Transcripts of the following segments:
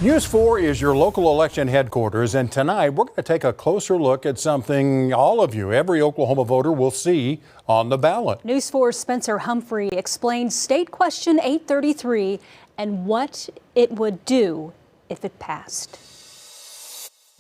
News 4 is your local election headquarters, and tonight we're going to take a closer look at something all of you, every Oklahoma voter, will see on the ballot. News 4's Spencer Humphrey explains State Question 833 and what it would do if it passed.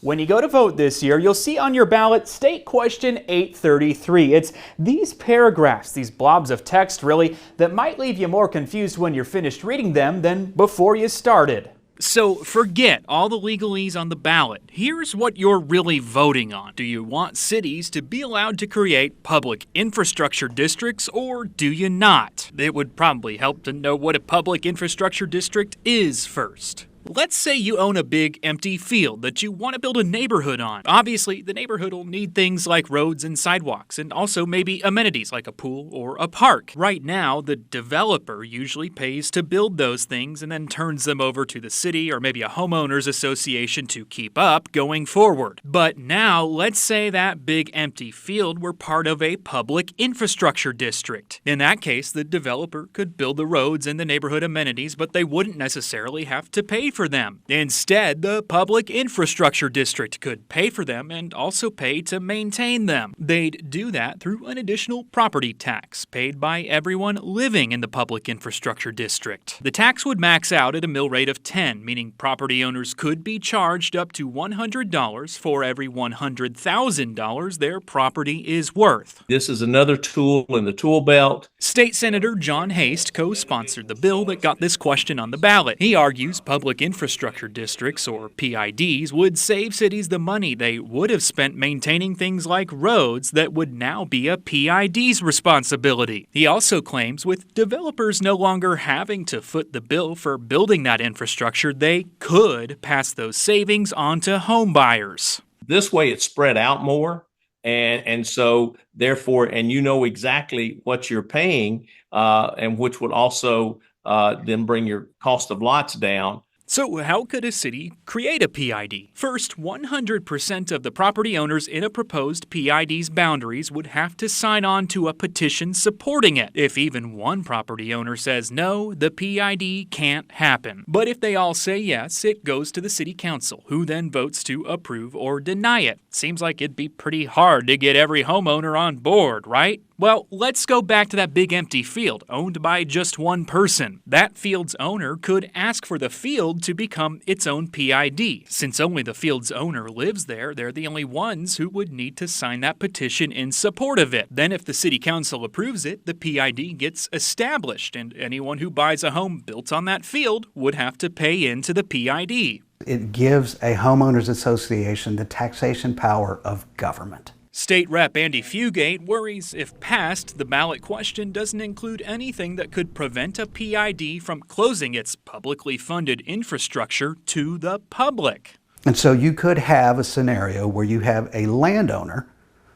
When you go to vote this year, you'll see on your ballot State Question 833. It's these paragraphs, these blobs of text really, that might leave you more confused when you're finished reading them than before you started. So forget all the legalese on the ballot. Here's what you're really voting on. Do you want cities to be allowed to create public infrastructure districts, or do you not? It would probably help to know what a public infrastructure district is first. Let's say you own a big empty field that you want to build a neighborhood on. Obviously, the neighborhood will need things like roads and sidewalks, and also maybe amenities like a pool or a park. Right now, the developer usually pays to build those things and then turns them over to the city or maybe a homeowners association to keep up going forward. But now, let's say that big empty field were part of a public infrastructure district. In that case, the developer could build the roads and the neighborhood amenities, but they wouldn't necessarily have to pay for them. Instead, the public infrastructure district could pay for them and also pay to maintain them. They'd do that through an additional property tax paid by everyone living in the public infrastructure district. The tax would max out at a mill rate of 10, meaning property owners could be charged up to $100 for every $100,000 their property is worth. This is another tool in the tool belt. State Senator John Hast co-sponsored the bill that got this question on the ballot. He argues public infrastructure districts, or PIDs, would save cities the money they would have spent maintaining things like roads that would now be a PID's responsibility. He also claims with developers no longer having to foot the bill for building that infrastructure, they could pass those savings on to home buyers. This way it's spread out more. And so therefore, and you know exactly what you're paying, and which would also then bring your cost of lots down. So how could a city create a PID? First, 100% of the property owners in a proposed PID's boundaries would have to sign on to a petition supporting it. If even one property owner says no, the PID can't happen. But if they all say yes, it goes to the city council, who then votes to approve or deny it. Seems like it'd be pretty hard to get every homeowner on board, right? Well, let's go back to that big empty field owned by just one person. That field's owner could ask for the field to become its own PID. Since only the field's owner lives there, they're the only ones who would need to sign that petition in support of it. Then if the city council approves it, the PID gets established, and anyone who buys a home built on that field would have to pay into the PID. It gives a homeowners association the taxation power of government. State Rep Andy Fugate worries if passed, the ballot question doesn't include anything that could prevent a PID from closing its publicly funded infrastructure to the public. And so you could have a scenario where you have a landowner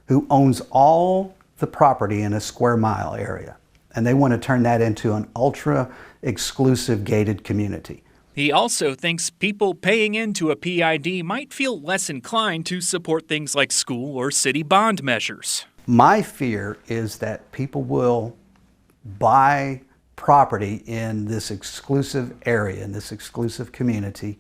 who owns all the property in a square mile area, and they want to turn that into an ultra exclusive gated community. He also thinks people paying into a PID might feel less inclined to support things like school or city bond measures. My fear is that people will buy property in this exclusive area, in this exclusive community,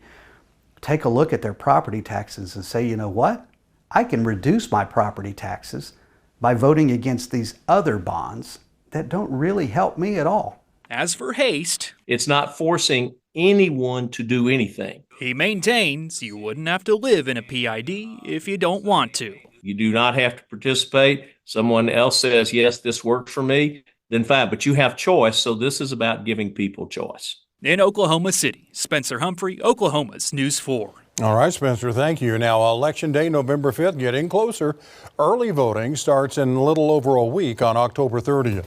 take a look at their property taxes and say, you know what? I can reduce my property taxes by voting against these other bonds that don't really help me at all. As for Hast, it's not forcing anyone to do anything. He maintains you wouldn't have to live in a PID if you don't want to. You do not have to participate. Someone else says, yes, this works for me, then fine. But you have choice, so this is about giving people choice. In Oklahoma City, Spencer Humphrey, Oklahoma's News 4. All right, Spencer, thank you. Now, Election Day, November 5th, getting closer. Early voting starts in a little over a week on October 30th.